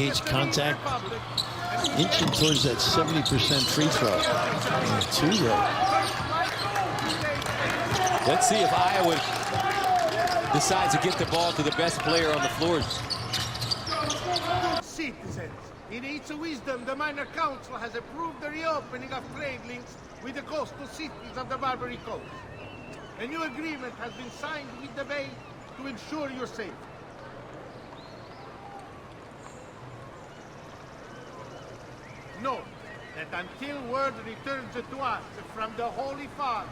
gauge contact, inching towards that 70% free throw. And two there. Let's see if Iowa decides to get the ball to the best player on the floor. Citizens, in its wisdom, the Minor Council has approved the reopening of trade links with the coastal cities of the Barbary Coast. A new agreement has been signed with the Bay to ensure your safety. Note that until word returns to us from the Holy Father,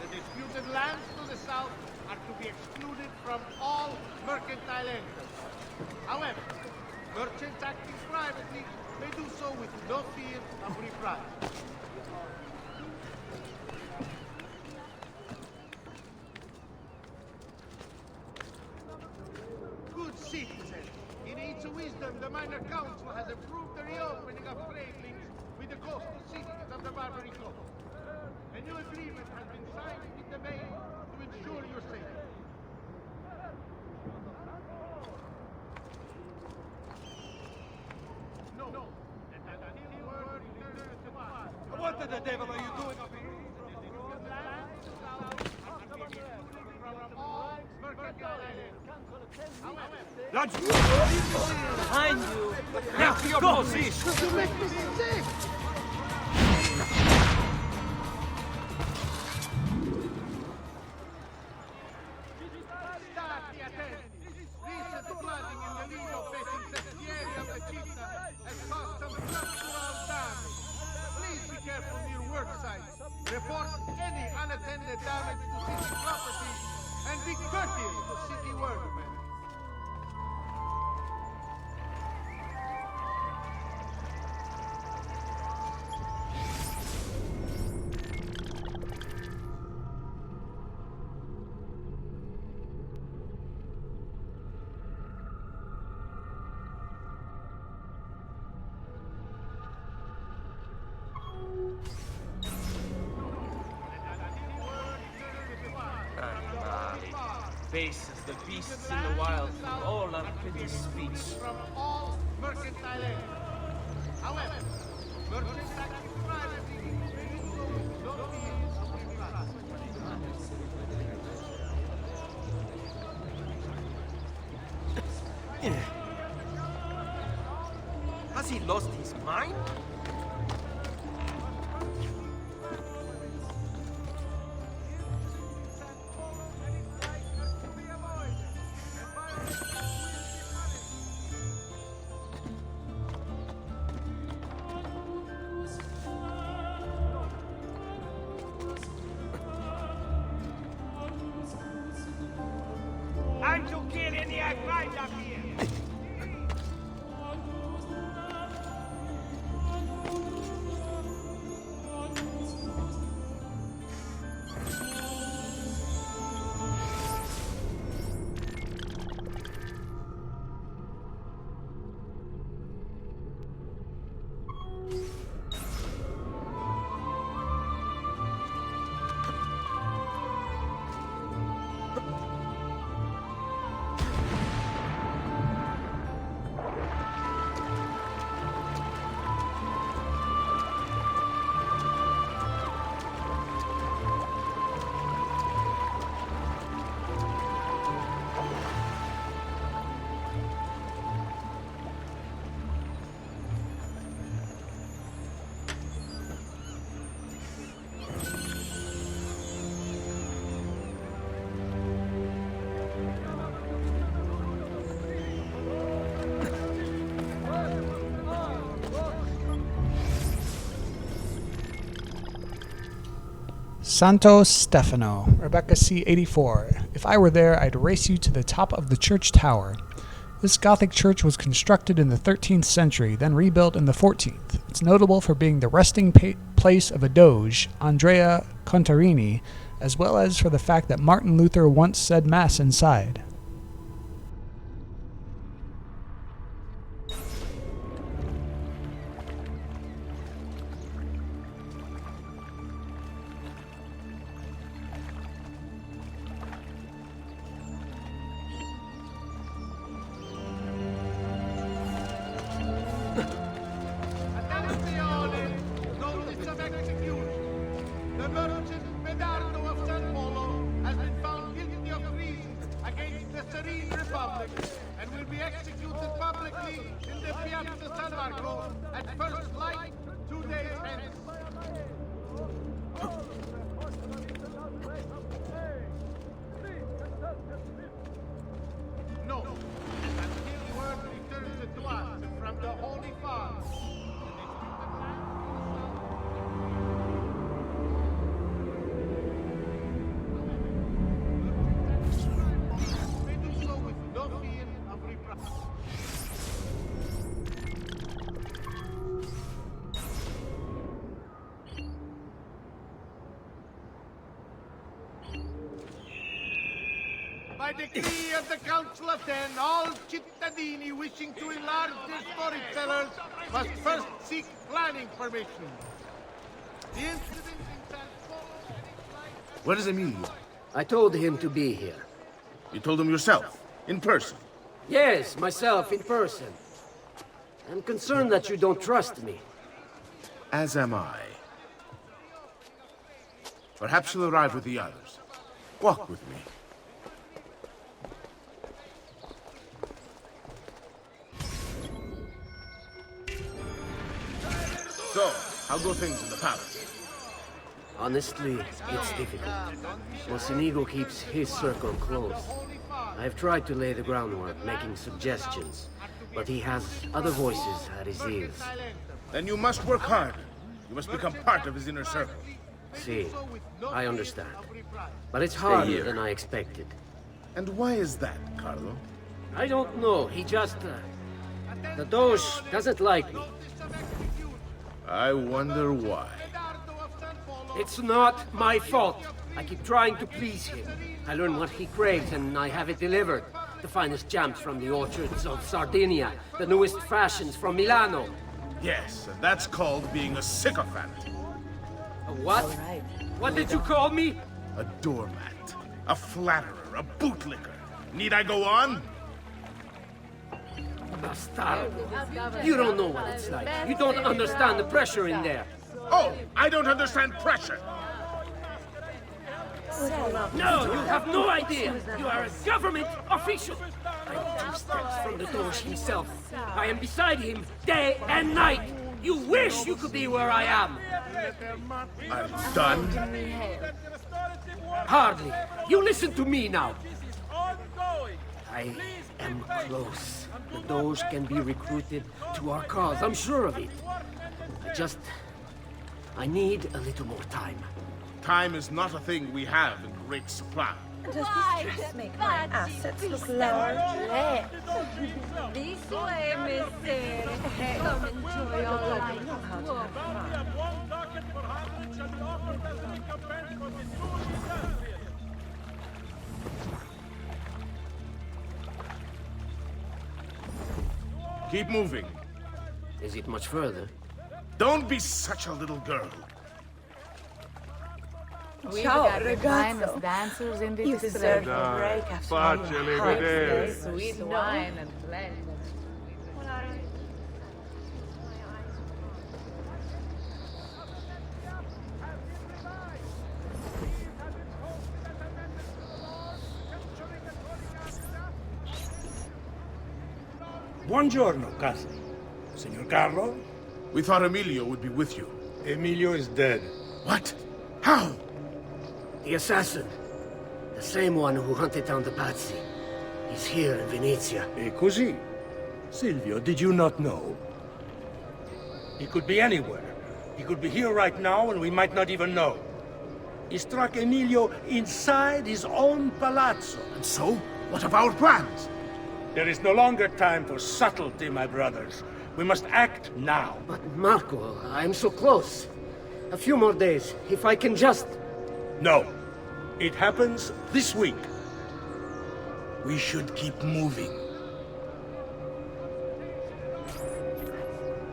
the disputed lands to the south are to be excluded from all mercantile entries. However, merchants acting privately may do so with no fear of reprisal. Good citizens, in its wisdom, the Minor Council has approved the reopening of trade links with the coastal cities of the Barbary Coast. A new agreement has been signed with the Bay to ensure your safety. No. What the devil are you doing up here? Lads, Behind you! now to your position! You make me sick! Stati attenti! Recent flooding in the Lido facing Sestieri of the Città has caused some structural damage. Please be careful near work sites. Report any unattended damage to city property and be courteous to city workmen. Faces the beasts in the wild, all are pretty speech. From all mercantile entities. However, merchants acting privately may do so with no fear of reprisal. Has he lost his mind? And to kill any right up here. Santo Stefano, Rebecca C. 84. If I were there, I'd race you to the top of the church tower. This Gothic church was constructed in the 13th century, then rebuilt in the 14th. It's notable for being the resting place of a doge, Andrea Contarini, as well as for the fact that Martin Luther once said Mass inside. Attenzione! Notice of execution. The merchant Medardo of San Polo has been found guilty of treason against the Serene Republic and will be executed publicly in the Piazza San Marco at first light 2 days hence. No, until word returns to us from the Holy Father. May do so with no fear of reprisal. By decree of the Council of Ten, all cittadini wishing to enlarge their storage cellars must first seek planning permission. The incident in San Polo and its like- Where is Emilio? I told him to be here. You told him yourself, in person. Yes, myself, in person. I'm concerned that you don't trust me. As am I. Perhaps you'll arrive with the others. Walk with me. So, how go things in the palace? Honestly, it's difficult. Mocenigo keeps his circle close. I've tried to lay the groundwork, making suggestions, but he has other voices at his ears. Then you must work hard. You must become part of his inner circle. See, I understand. But it's harder here. than I expected. And why is that, Carlo? I don't know, he just... the Doge doesn't like me. I wonder why. It's not my fault. I keep trying to please him. I learn what he craves and I have it delivered. The finest jams from the orchards of Sardinia, the newest fashions from Milano. Yes, and that's called being a sycophant. A what? What did you call me? A doormat. A flatterer. A bootlicker. Need I go on? Bastardo. You don't know what it's like. You don't understand the pressure in there. Oh, I don't understand pressure. No, you have no idea. You are a government official. I'm 2 steps from the Doge himself. I am beside him day and night. You wish you could be where I am. I'm done. Hardly. You listen to me now. I am close. The Doge can be recruited to our cause. I'm sure of it. I need a little more time. Time is not a thing we have in great supply. Does this dress make my assets look large? This way, mister. Come enjoy your life. Keep moving. Is it much further? Don't be such a little girl. We've Ciao, got the ragazzo. finest dancers in the You deserve district. a break after all your hard days. Sweet wine and pleasure. Buongiorno, casa. Signor Carlo? We thought Emilio would be with you. Emilio is dead. What? How? The assassin. The same one who hunted down the Pazzi. He's here in Venezia. E così? Silvio, did you not know? He could be anywhere. He could be here right now and we might not even know. He struck Emilio inside his own palazzo. And so? What of our plans? There is no longer time for subtlety, my brothers. We must act now. But Marco, I'm so close. A few more days, if I can just... No. It happens this week. We should keep moving.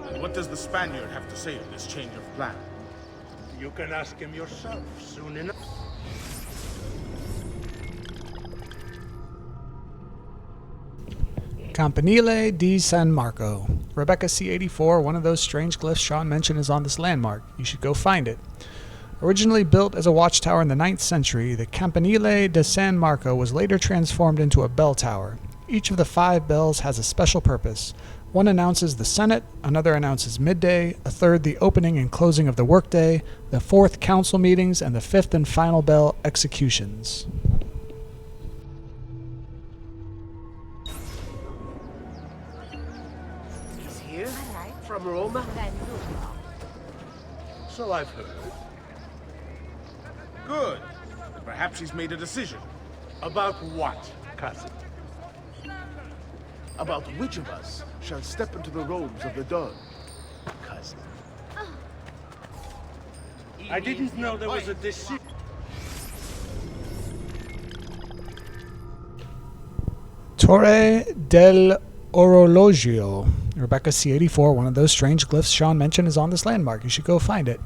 And what does the Spaniard have to say to this change of plan? You can ask him yourself soon enough. Campanile di San Marco. Rebecca C84, one of those strange glyphs Sean mentioned is on this landmark. You should go find it. Originally built as a watchtower in the 9th century, the Campanile de San Marco was later transformed into a bell tower. Each of the 5 bells has a special purpose. One announces the Senate, another announces midday, a third the opening and closing of the workday, the 4th council meetings, and the 5th and final bell executions. He's here? From Roma? So I've heard. Good. Perhaps he's made a decision. About what, cousin? About which of us shall step into the robes of the Don, cousin. I didn't know there was a decision. Torre del Orologio. Rebecca C84, one of those strange glyphs Sean mentioned is on this landmark. You should go find it.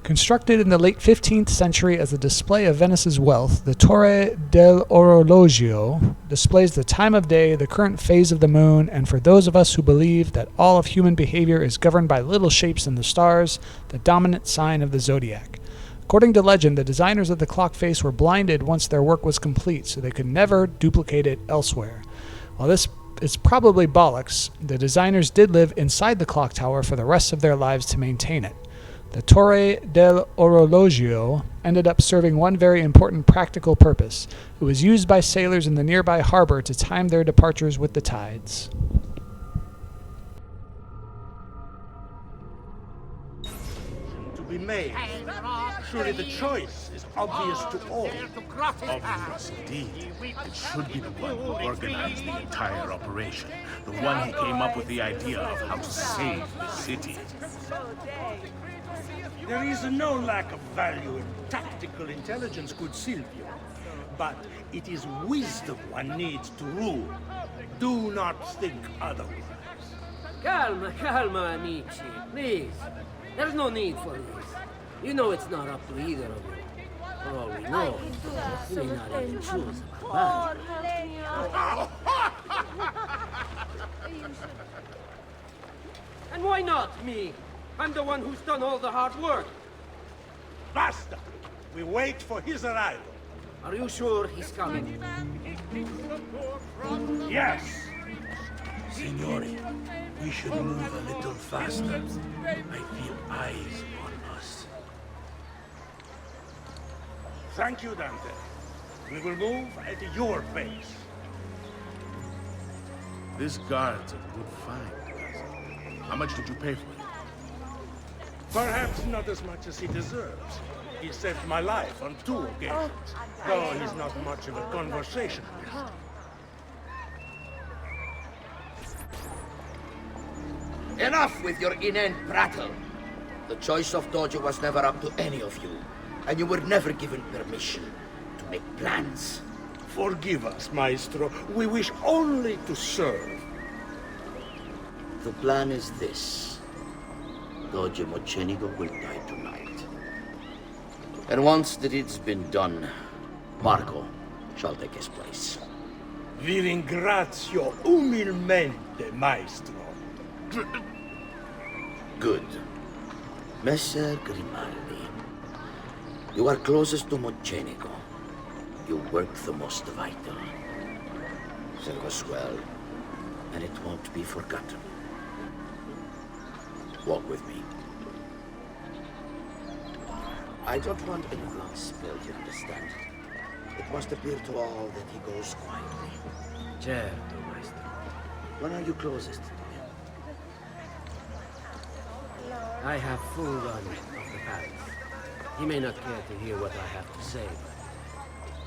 Constructed in the late 15th century as a display of Venice's wealth, the Torre del Orologio displays the time of day, the current phase of the moon, and for those of us who believe that all of human behavior is governed by little shapes in the stars, the dominant sign of the zodiac. According to legend, the designers of the clock face were blinded once their work was complete, so they could never duplicate it elsewhere. While this is probably bollocks, the designers did live inside the clock tower for the rest of their lives to maintain it. The Torre del Orologio ended up serving one very important practical purpose. It was used by sailors in the nearby harbor to time their departures with the tides. To be made. Surely the choice is obvious to all. Obvious indeed. It should be the one who organized the entire operation. The one who came up with the idea of how to save the city. There is no lack of value in tactical intelligence, good Silvio. But it is wisdom one needs to rule. Do not think otherwise. Calma, calma, amici. Please. There's no need for this. You know it's not up to either of you. For all we know, you may not even choose a barbarian. And why not me? I'm the one who's done all the hard work. Basta! We wait for his arrival. Are you sure he's coming? Yes! Signori, we should move a little faster. I feel eyes on us. Thank you, Dante. We will move at your pace. This guard's a good find, cousin. How much did you pay for it? Perhaps not as much as he deserves. He saved my life on 2 occasions, though he's not much of a conversationalist. Enough with your inane prattle. The choice of Dojo was never up to any of you, and you were never given permission to make plans. Forgive us, Maestro. We wish only to serve. The plan is this. Doge Mocenigo will die tonight. And once the deed's been done, Marco shall take his place. Vi ringrazio umilmente, Maestro. Good. Messer Grimaldi, you are closest to Mocenigo. You work the most vital. Serve us well, and it won't be forgotten. Walk with me. I don't want any blood spilled, you understand? It must appear to all that he goes quietly. Certo, Maestro. When are you closest to him? I have full run of the palace. He may not care to hear what I have to say, but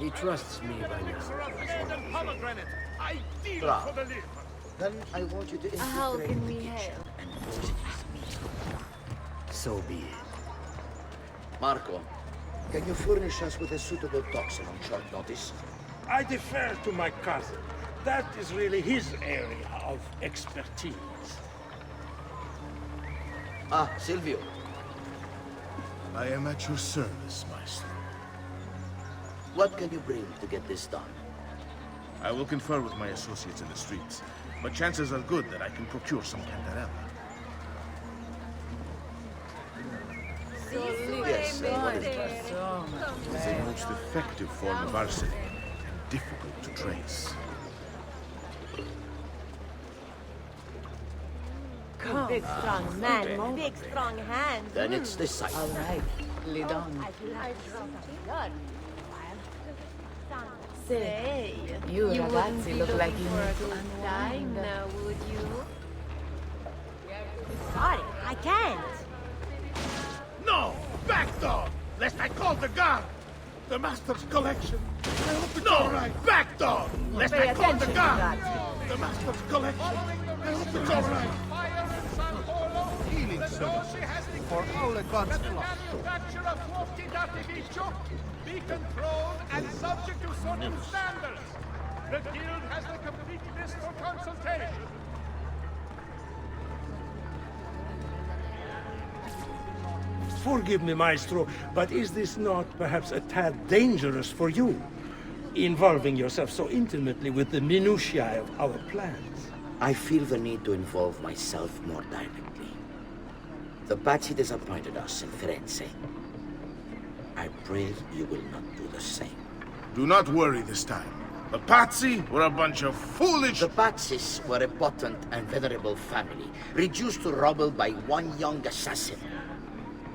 he trusts me by now as one of his own. Bravo. Then I want you to How infiltrate can the we kitchen help? and poison his meat. So be it. Marco, can you furnish us with a suitable toxin on short notice? I defer to my cousin. That is really his area of expertise. Ah, Silvio. I am at your service, Maestro. What can you bring to get this done? I will confer with my associates in the streets. but chances are good that I can procure some cantarella. Yes, It's a most effective form of arsenic and difficult to trace. Big strong man, big strong hand. Then it's this side. All right, lead on. Say, You wouldn't ragazzi be look like looking you for a need to good time unwind. now, would you? Sorry, I can't. No! Back, dog! Lest I call the guard! The Master's collection! I hope it's all right! Back, dog! Lest Pay I call the attention to guard! that. The Master's collection! I hope it's all right! Healing service for all advanced flocks. Manufacture of Fuochi d'Artificio be controlled and subject to certain standards. The Guild has the complete list for consultation. Forgive me, Maestro, but is this not perhaps a tad dangerous for you? Involving yourself so intimately with the minutiae of our plans. I feel the need to involve myself more directly. The Pazzi disappointed us in Firenze. I pray you will not do the same. Do not worry this time. The Pazzi were a bunch of foolish... The Pazzis were a potent and venerable family, reduced to rubble by one young assassin.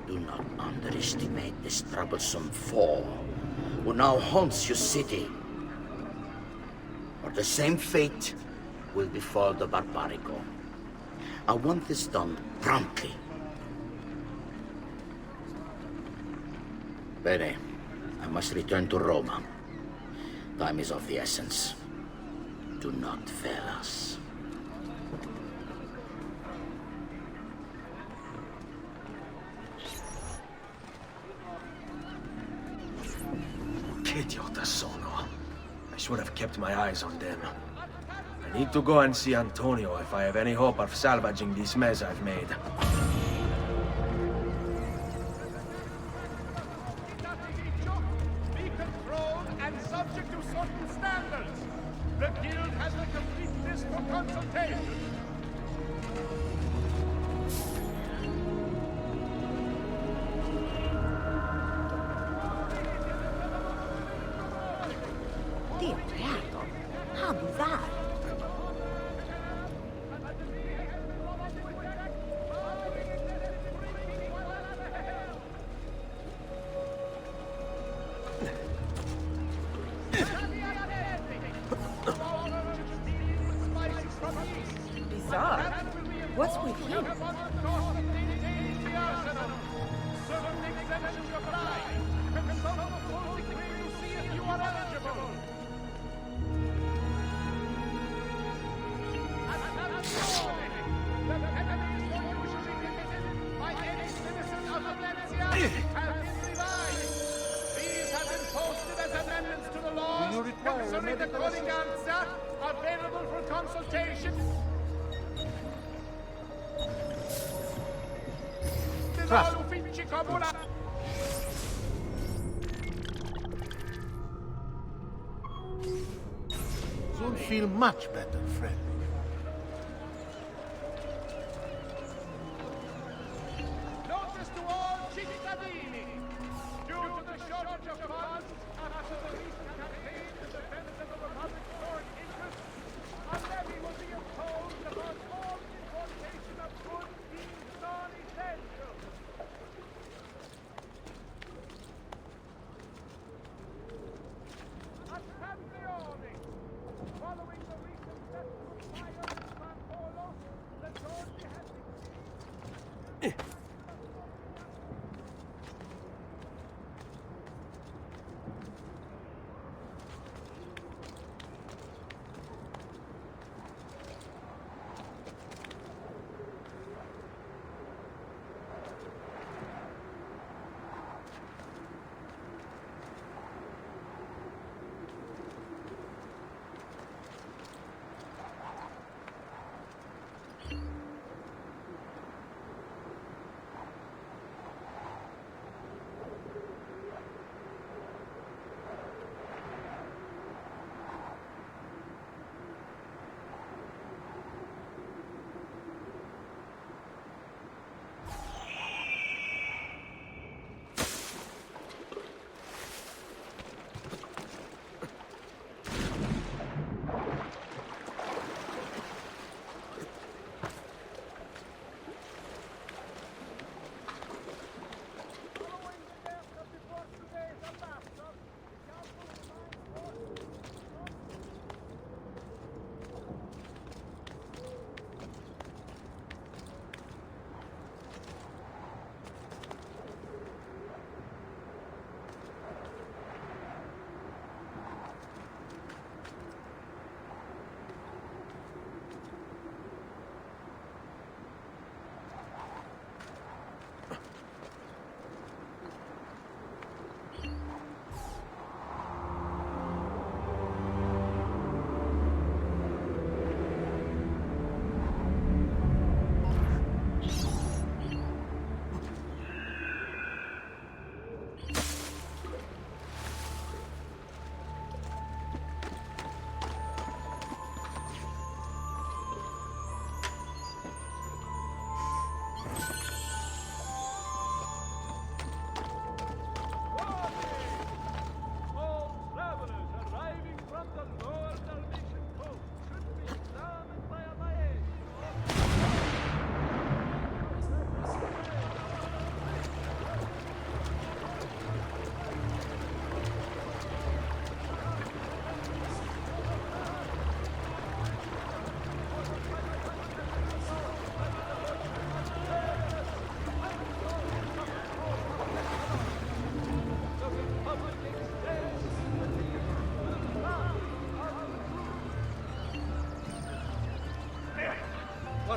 Do not underestimate this troublesome foe who now haunts your city. Or the same fate will befall the Barbarico. I want this done promptly. Bene, I must return to Roma. Time is of the essence. Do not fail us. Idiota sono. I should have kept my eyes on them. I need to go and see Antonio if I have any hope of salvaging this mess I've made. Be controlled and subject to certain standards. The Guild has the complete list for consultation. Dio beato, how bizarre. Bizarre? What's with him? Concerning the Colleganza, available for consultation. Trust. You'll feel much better, friend. Notice to all cittadini. Due to the shortage of funds after the recent campaign to defend the Republic's foreign interests, a levy will be imposed upon all importation of goods deemed non-essential. Attenzione! Following the recent successful fire in San Polo, the Georgia has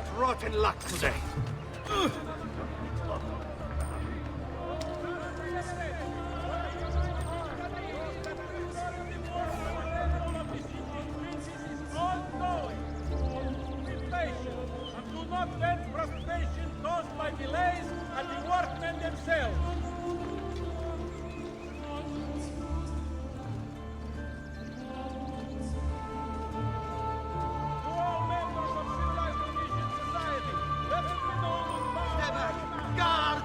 got rotten luck today. Do not vent frustration caused by delays and the workmen themselves. To all members of civilized Venetian society, let it be known on Stay back! Guard!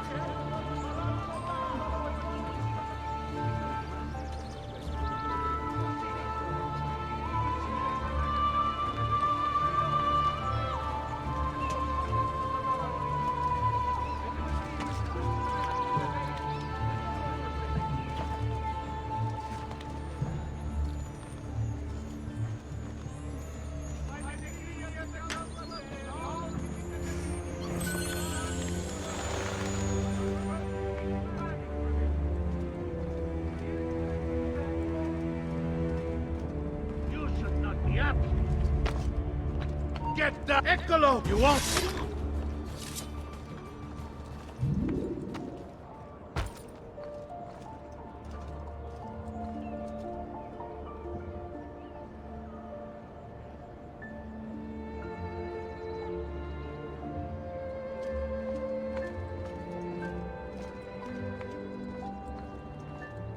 You should not be up. Get the Eccolo! You won't.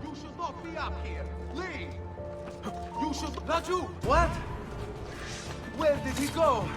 You should not be up here! Leave! You should... Raju! What? Where did he go?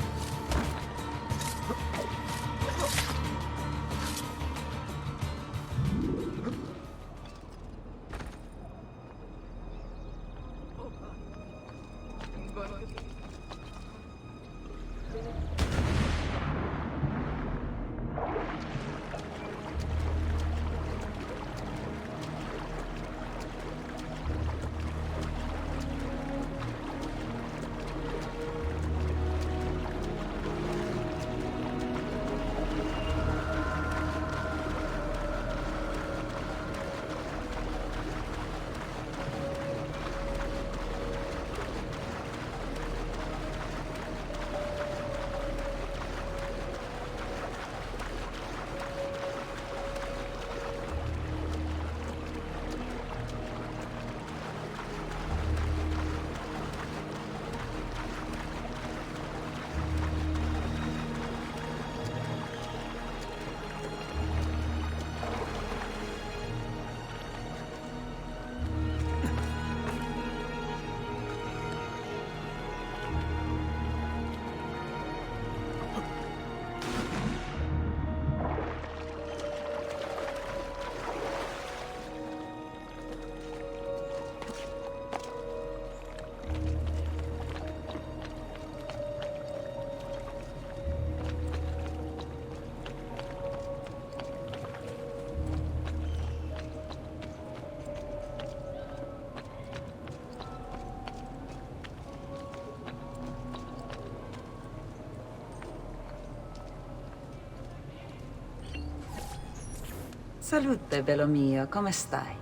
Salute, bello mio. Come stai?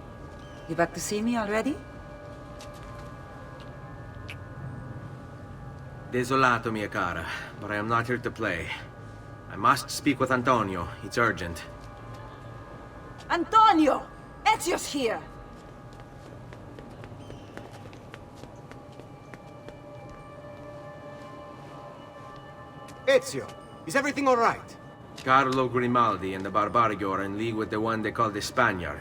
You back to see me already? Desolato, mia cara, but I am not here to play. I must speak with Antonio. It's urgent. Antonio! Ezio's here! Ezio, is everything all right? Carlo Grimaldi and the Barbarigo are in league with the one they call the Spaniard.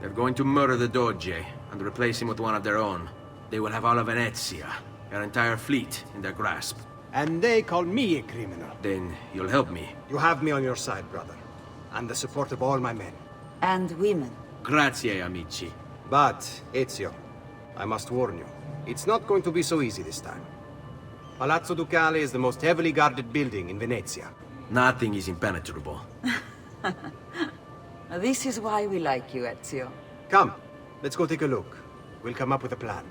They're going to murder the Doge and replace him with one of their own. They will have all of Venezia, their entire fleet, in their grasp. And they call me a criminal. Then you'll help me. You have me on your side, brother. And the support of all my men. And women. Grazie, amici. But, Ezio, I must warn you. It's not going to be so easy this time. Palazzo Ducale is the most heavily guarded building in Venezia. Nothing is impenetrable. This is why we like you, Ezio. Come, let's go take a look. We'll come up with a plan.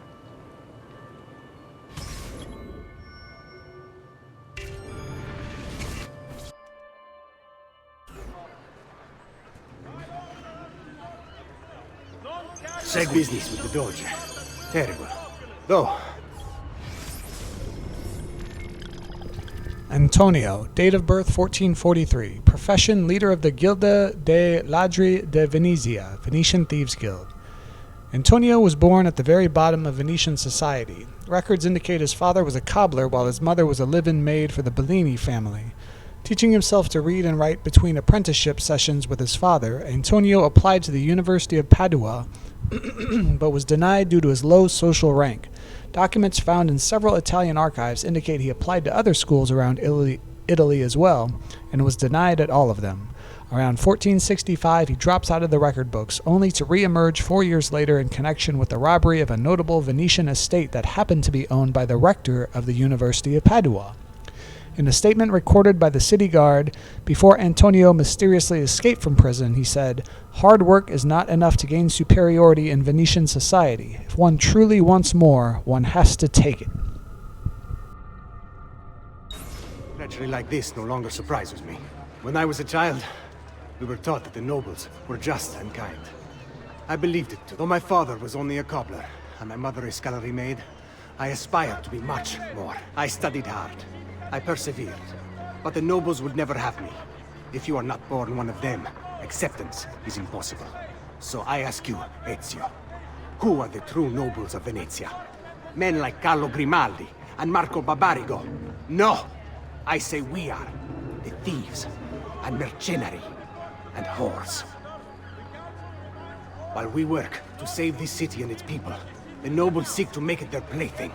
Sad business with the Doge. Terrible. Though, Antonio, date of birth 1443, profession leader of the Gilda dei Ladri de Venezia, Venetian Thieves Guild. Antonio was born at the very bottom of Venetian society. Records indicate his father was a cobbler while his mother was a live-in maid for the Bellini family. Teaching himself to read and write between apprenticeship sessions with his father, Antonio applied to the University of Padua, but was denied due to his low social rank. Documents found in several Italian archives indicate he applied to other schools around Italy as well, and was denied at all of them. Around 1465, he drops out of the record books, only to re-emerge 4 years later in connection with the robbery of a notable Venetian estate that happened to be owned by the rector of the University of Padua. In a statement recorded by the city guard before Antonio mysteriously escaped from prison, he said, "Hard work is not enough to gain superiority in Venetian society. If one truly wants more, one has to take it." Treachery like this no longer surprises me. When I was a child, we were taught that the nobles were just and kind. I believed it too. Though my father was only a cobbler, and my mother a scullery maid, I aspired to be much more. I studied hard. I persevered. But the nobles would never have me. If you are not born one of them, acceptance is impossible. So I ask you, Ezio, who are the true nobles of Venezia? Men like Carlo Grimaldi and Marco Barbarigo? No! I say we are the thieves and mercenary and whores. While we work to save this city and its people, the nobles seek to make it their plaything.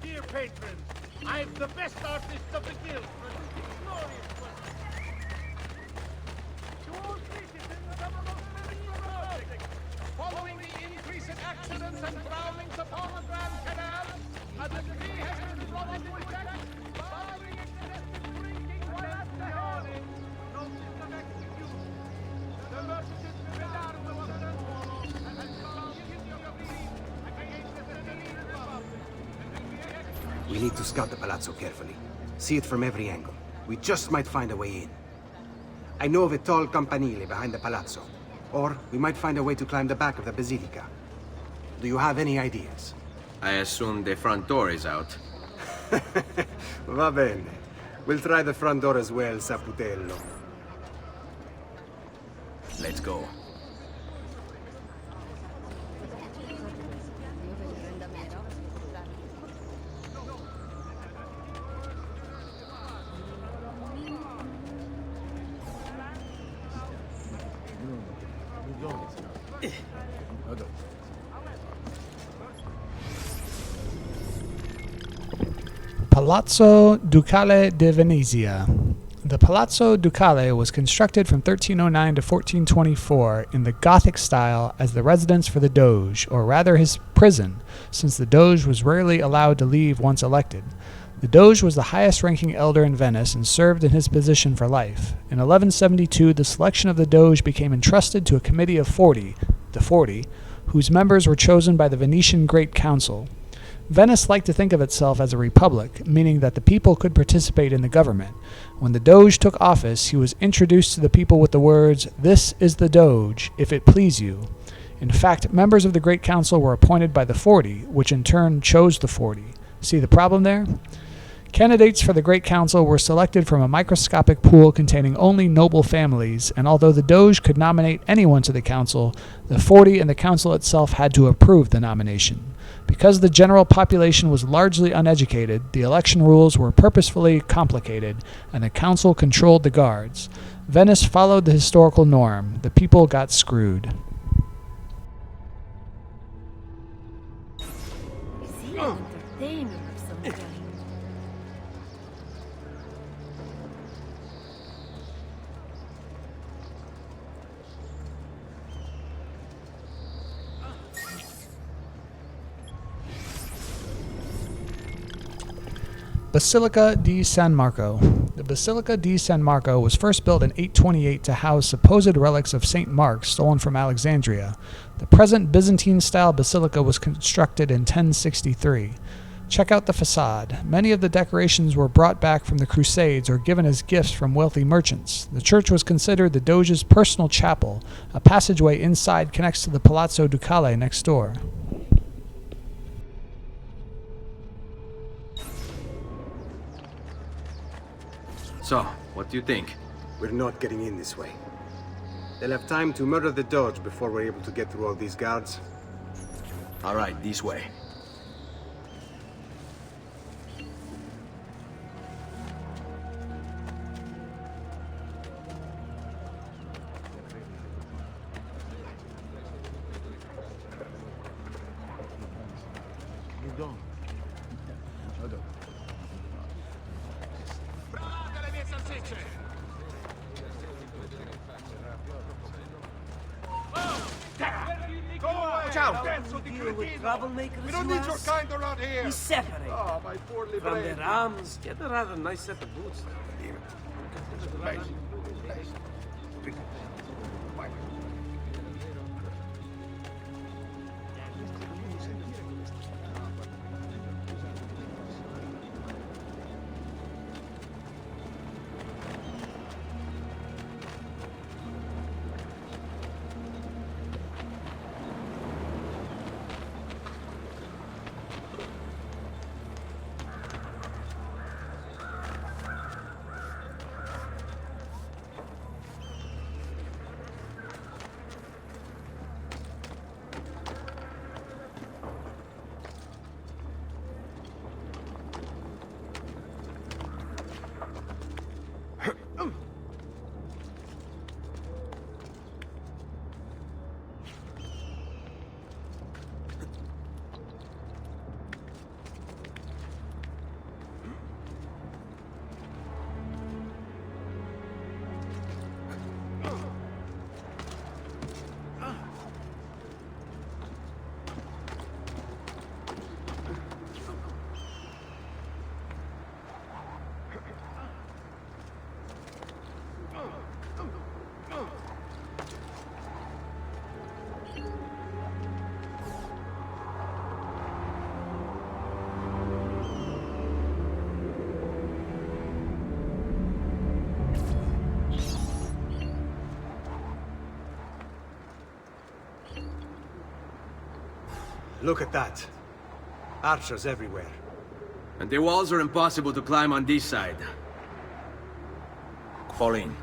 Dear patrons, I'm the best artist of the guild, producing glorious work. To all citizens of the Republic, following the increase in accidents and drownings upon the Grand Canal, a decree has been brought into effect barring excessive drinking while at the helm. Notice of execution. The merchant Bernardo of Santoro has found guilty of greed against the Venetian Republic. We need to scout the palazzo carefully. See it from every angle. We just might find a way in. I know of a tall campanile behind the palazzo. Or we might find a way to climb the back of the basilica. Do you have any ideas? I assume the front door is out. Va bene. We'll try the front door as well, Saputello. Let's go. Palazzo Ducale di Venezia. The Palazzo Ducale was constructed from 1309 to 1424 in the Gothic style as the residence for the Doge, or rather his prison, since the Doge was rarely allowed to leave once elected. The Doge was the highest-ranking elder in Venice and served in his position for life. In 1172, the selection of the Doge became entrusted to a committee of 40, the 40, whose members were chosen by the Venetian Great Council. Venice liked to think of itself as a republic, meaning that the people could participate in the government. When the Doge took office, he was introduced to the people with the words, "This is the Doge, if it please you." In fact, members of the Great Council were appointed by the 40, which in turn chose the 40. See the problem there? Candidates for the Great Council were selected from a microscopic pool containing only noble families, and although the Doge could nominate anyone to the council, the 40 and the council itself had to approve the nomination. Because the general population was largely uneducated, the election rules were purposefully complicated, and the council controlled the guards. Venice followed the historical norm. The people got screwed. Is he an entertainer of some kind? Basilica di San Marco. The Basilica di San Marco was first built in 828 to house supposed relics of St. Mark stolen from Alexandria. The present Byzantine-style basilica was constructed in 1063. Check out the facade. Many of the decorations were brought back from the Crusades or given as gifts from wealthy merchants. The church was considered the Doge's personal chapel. A passageway inside connects to the Palazzo Ducale next door. So, what do you think? We're not getting in this way. They'll have time to murder the Doge before we're able to get through all these guards. All right, this way. Troublemakers, We don't need your kind around here. We separate. Oh, my poorly From brain. their arms, get a rather nice set of boots. Look at that. Archers everywhere. And the walls are impossible to climb on this side. Fall in.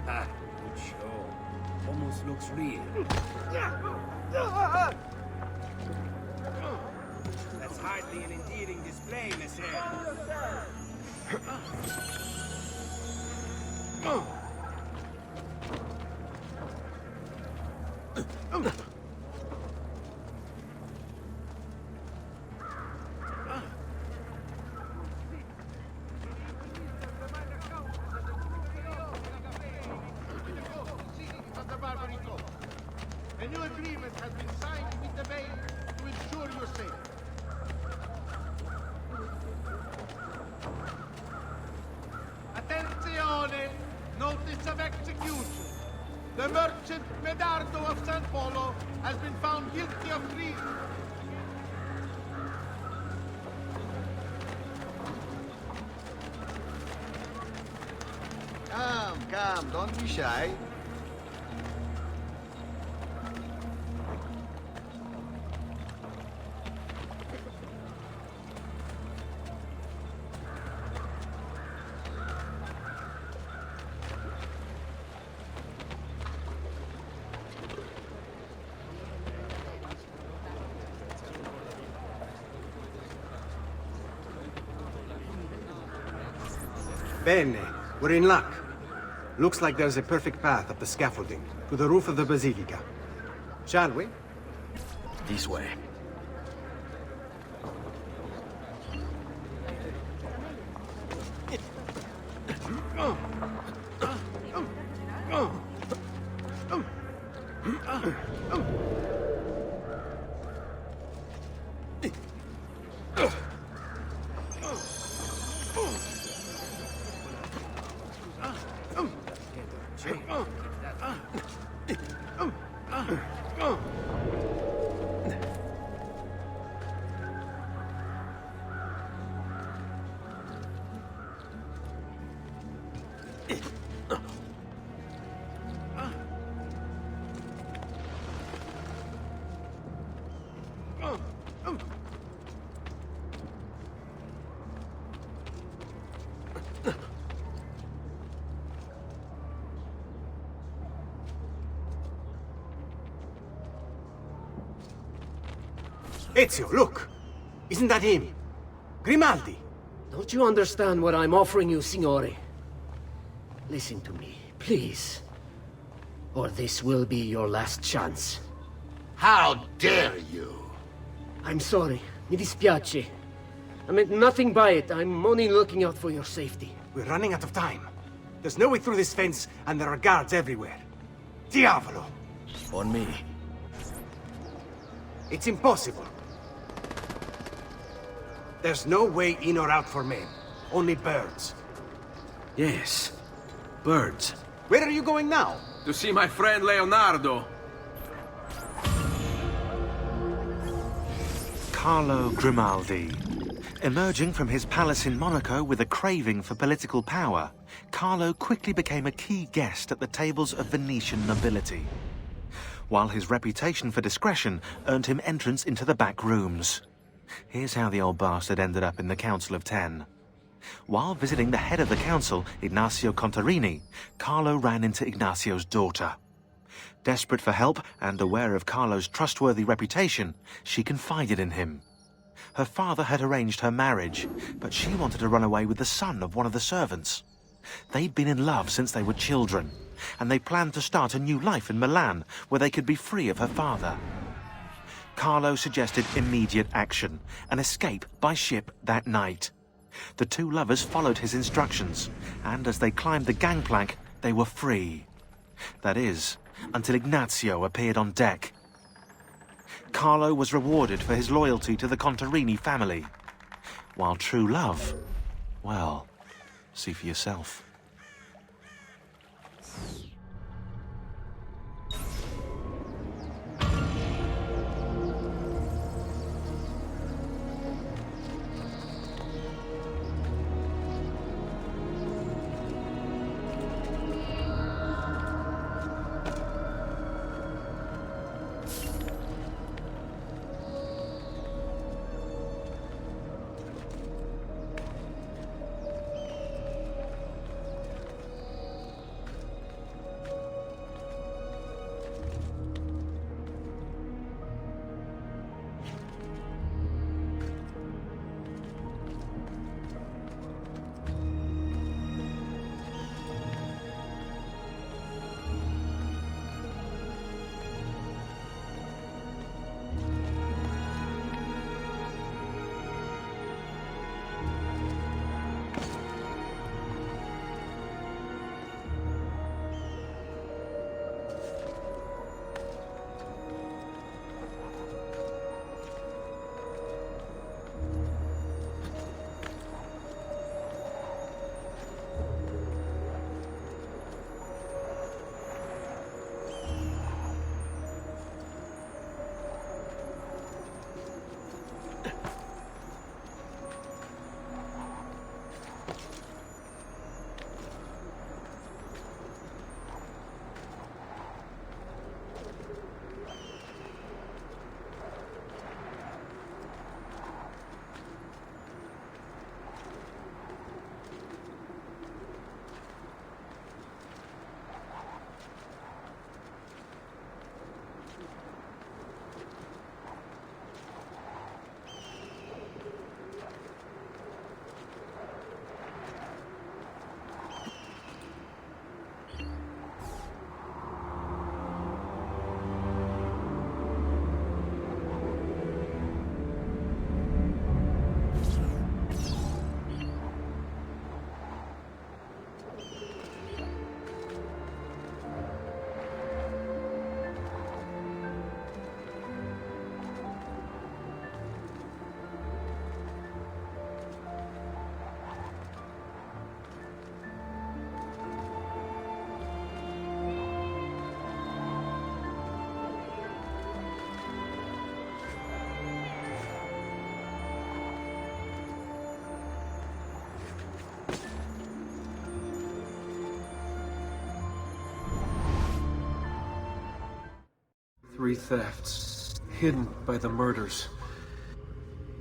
Ah, good show. Almost looks real. That's hardly an endearing display, monsieur. A new agreement has been signed with the Bay to ensure your safety. Attenzione! Notice of execution. The merchant Medardo of San Polo has been found guilty of treason. Come, don't be shy. Bene, we're in luck. Looks like there's a perfect path up the scaffolding to the roof of the Basilica. Shall we? This way. Ezio, look! Isn't that him? Grimaldi! Don't you understand what I'm offering you, Signore? Listen to me, please. Or this will be your last chance. How dare you? I'm sorry. Mi dispiace. I meant nothing by it. I'm only looking out for your safety. We're running out of time. There's no way through this fence, and there are guards everywhere. Diavolo! On me. It's impossible. There's no way in or out for men. Only birds. Yes. Birds. Where are you going now? To see my friend Leonardo. Carlo Grimaldi. Emerging from his palace in Monaco with a craving for political power, Carlo quickly became a key guest at the tables of Venetian nobility, while his reputation for discretion earned him entrance into the back rooms. Here's how the old bastard ended up in the Council of Ten. While visiting the head of the council, Ignazio Contarini, Carlo ran into Ignazio's daughter. Desperate for help and aware of Carlo's trustworthy reputation, she confided in him. Her father had arranged her marriage, but she wanted to run away with the son of one of the servants. They'd been in love since they were children, and they planned to start a new life in Milan, where they could be free of her father. Carlo suggested immediate action, an escape by ship that night. The two lovers followed his instructions, and as they climbed the gangplank, they were free. That is, until Ignazio appeared on deck. Carlo was rewarded for his loyalty to the Contarini family, while true love, well, see for yourself. every theft, hidden by the murders.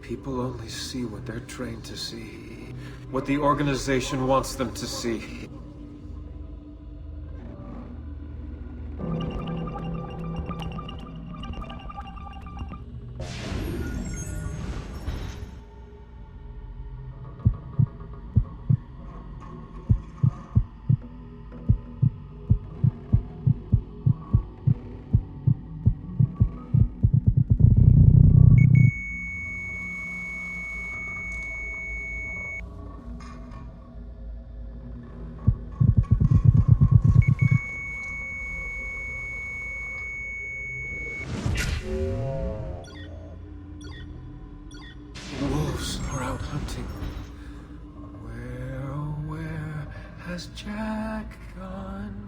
People only see what they're trained to see, what the organization wants them to see. Wolves are out hunting. Where has Jack gone?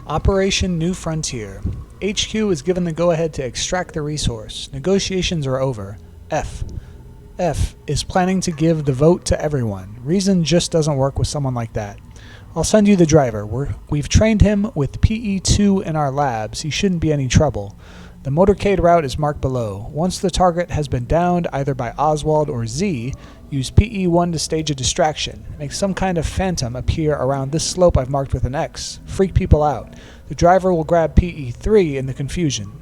Operation New Frontier. HQ is given the go-ahead to extract the resource. Negotiations are over. F is planning to give the vote to everyone. Reason just doesn't work with someone like that. I'll send you the driver. We've trained him with PE2 in our labs. He shouldn't be any trouble. The motorcade route is marked below. Once the target has been downed either by Oswald or Z, use PE1 to stage a distraction. Make some kind of phantom appear around this slope I've marked with an X. Freak people out. The driver will grab PE3 in the confusion.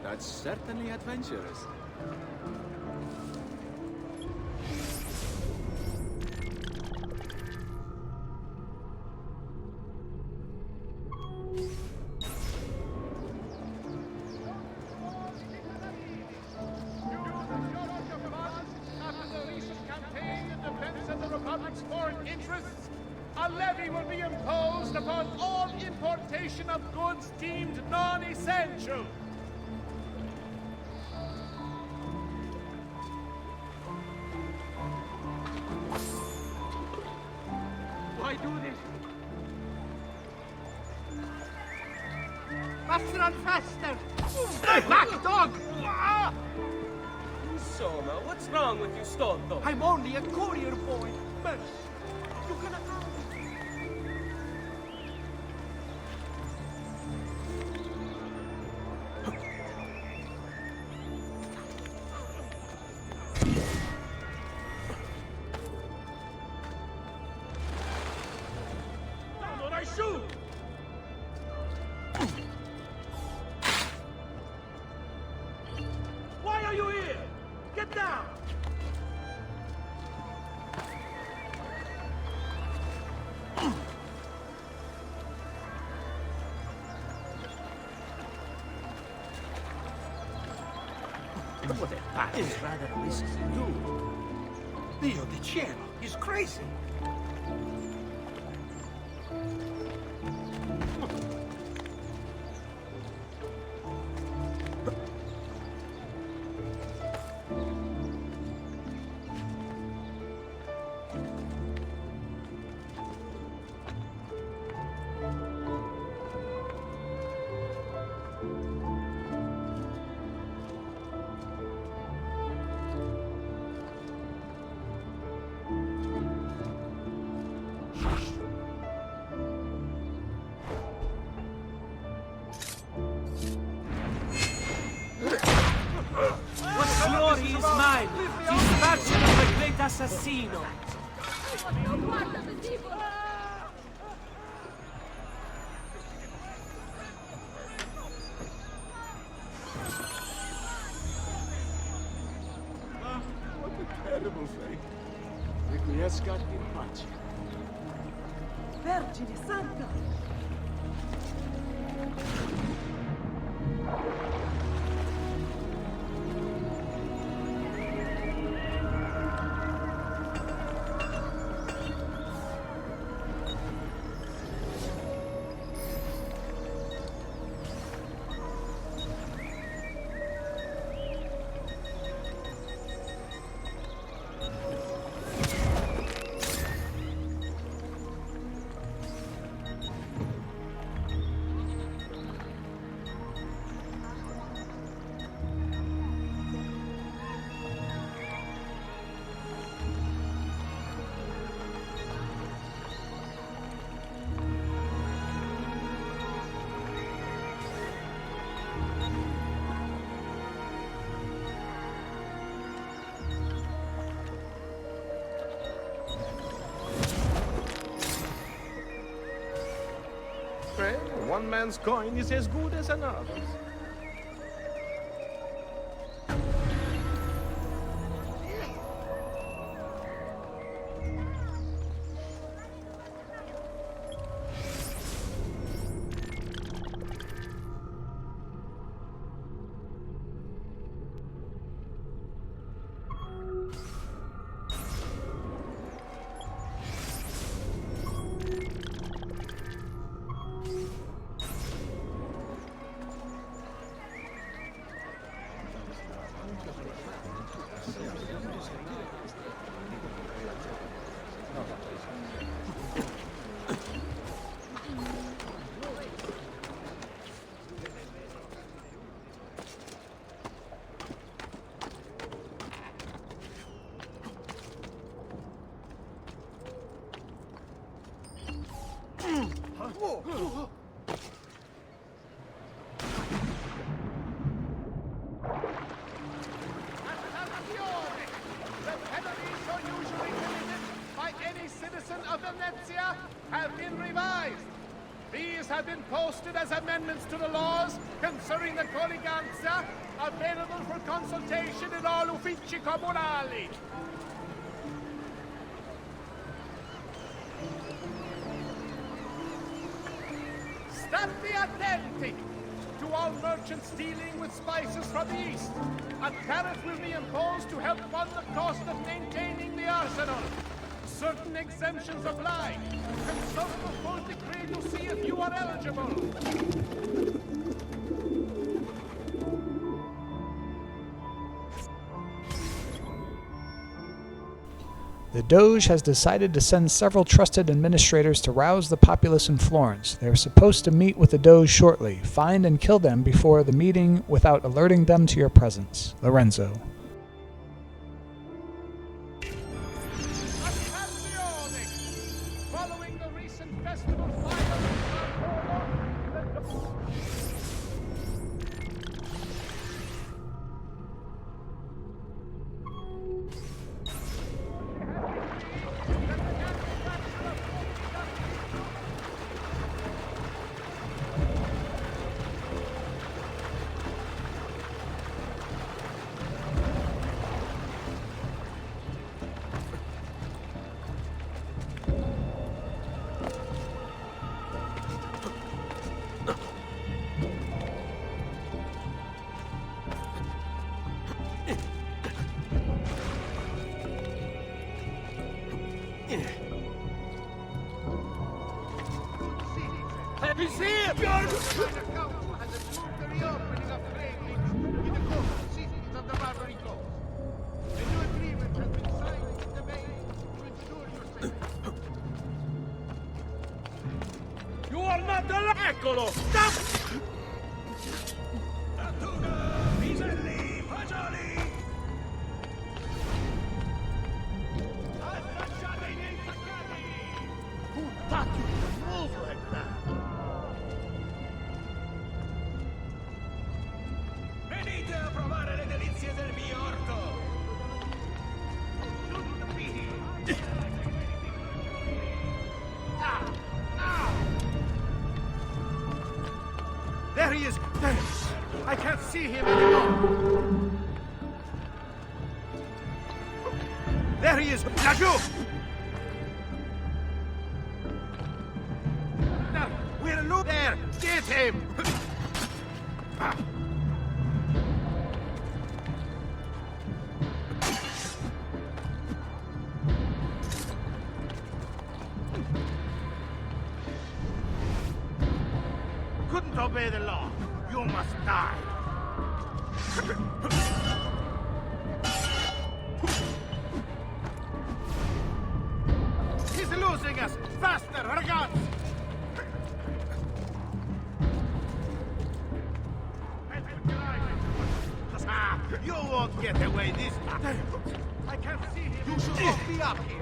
That's certainly adventurous. Republic's foreign interests, a levy will be imposed upon all importation of goods deemed non-essential. Why do this? Faster and faster! Back, dog! Insomma, what's wrong with you, Stolto? I'm only a courier boy. Mercy. You can When I shoot! Why are you here? Get down! What that is rather risky too. Dio di cielo, he's crazy. is mine! Distraction of a great assassino! What a terrible fate. Requiescat in pace. Vergine Santa! One man's coin is as good as another's. The penalties so usually committed by any citizen of Venezia have been revised. These have been posted as amendments to the laws concerning the colleganza, available for consultation in all uffici comunali. State attenti to all merchants dealing with spices from the east. A tariff will be imposed to help fund the cost of maintaining the arsenal. Certain exemptions apply. Consult the full decree to see if you are eligible. The Doge has decided to send several trusted administrators to rouse the populace in Florence. They are supposed to meet with the Doge shortly. Find and kill them before the meeting without alerting them to your presence. Lorenzo. Following the recent festival fire He's here! You are not allowed! Eccolo! Stop! Piselli! Fagioli! Assaggiate gli insaccati! Who taught you to move like that? Venite a provare le delizie del mio orto! see him anymore. There he is, Laju! Now, we're look there. Get him! Couldn't obey the law. You must die. He's losing us! Faster, ragazzi! You won't get away this time. I can't see him. You should not be up here.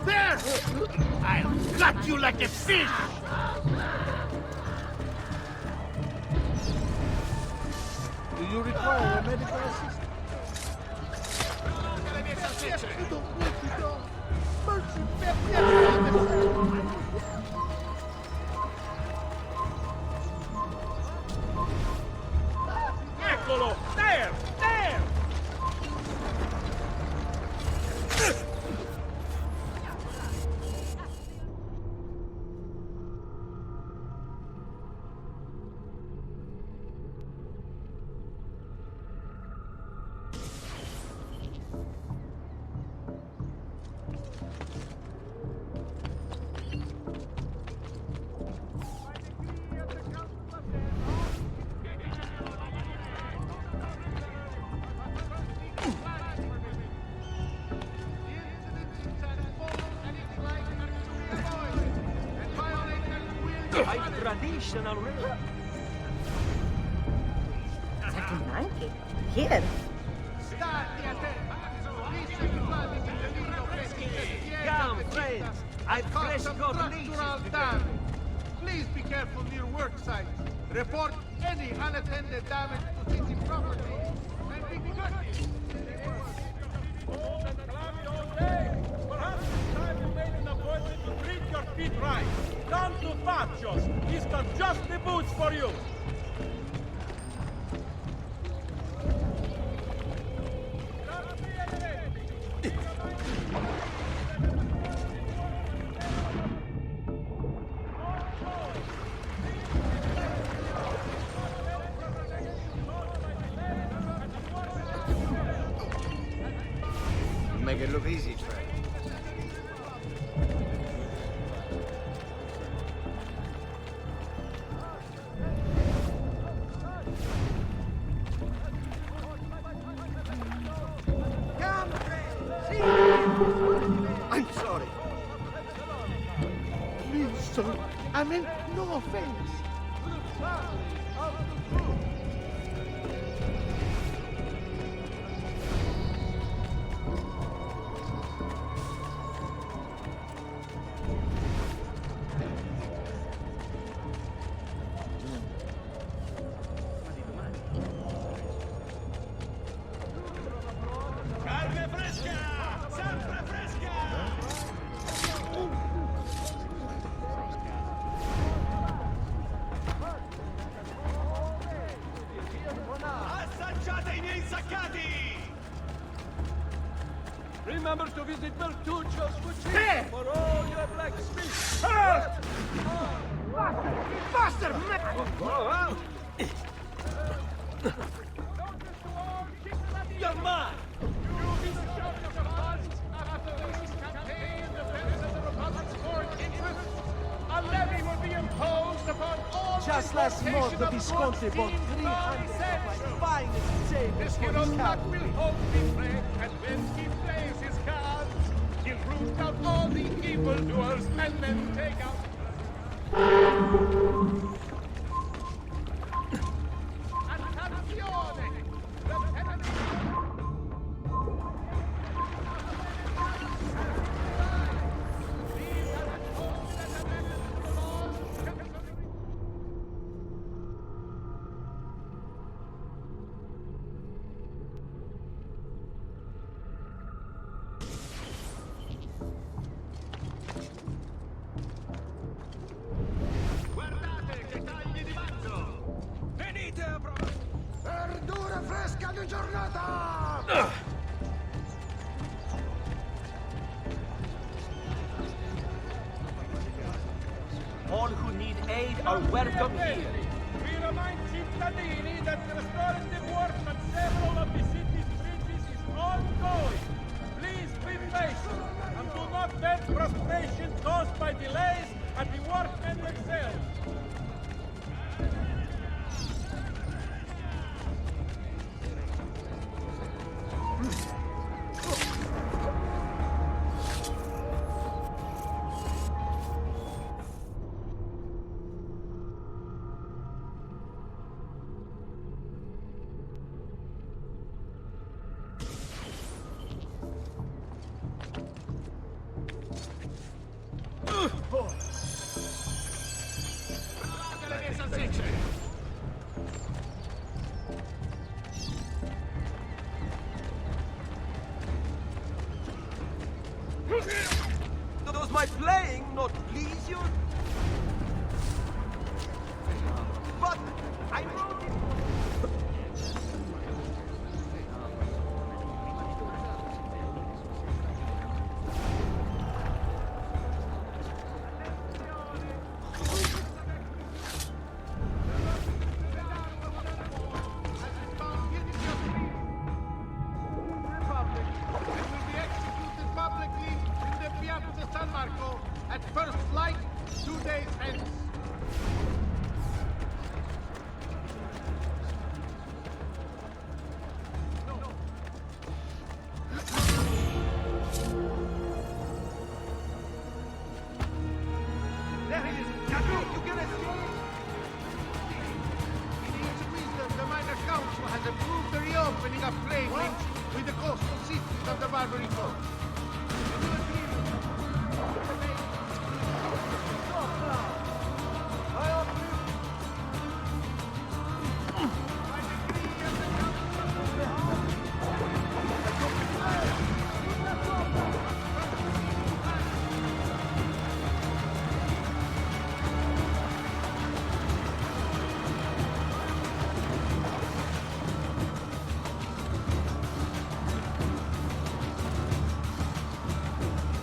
There! I'll gut you like a fish! Do you require a medical assistance? Yes, you don't need to go. Eccolo! There! There! Traditional rhythm. Sacromanti? Here? Come, friends. I've fresh got leashes. Please be careful near work sites. Report any unattended damage to city property. And be courteous. Perhaps it's time you made an appointment to treat your feet right. Come to Faccios. He's got just the boots for you. Make it look easy, Trey. I'm sorry. Please, sir. I meant no offense. Remember to visit Bertuccio's for Hey! for all your blacksmiths. Halt! Faster, You're mine! A levy will be imposed upon all. Just last month, the Visconti bought 300 of my finest tables This for hero his luck cavalry. will hope be play, and when he plays his cards, he'll root out all the evildoers and then take out. Attenzione! Lieutenant. All who need aid are welcome here. We remind Cittadini that the restorative work on several of the city's bridges is ongoing. Please be patient and do not vent frustration caused by delays at the workmen themselves. Does my playing not please you? But I wrote it. San Marco at first light 2 days hence. There he is! Jabu, you can escape! In his wisdom, the Minor Council has approved the reopening of trade links with the coastal cities of the Barbary Coast.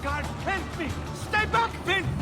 God, help me! Stay back, Finn!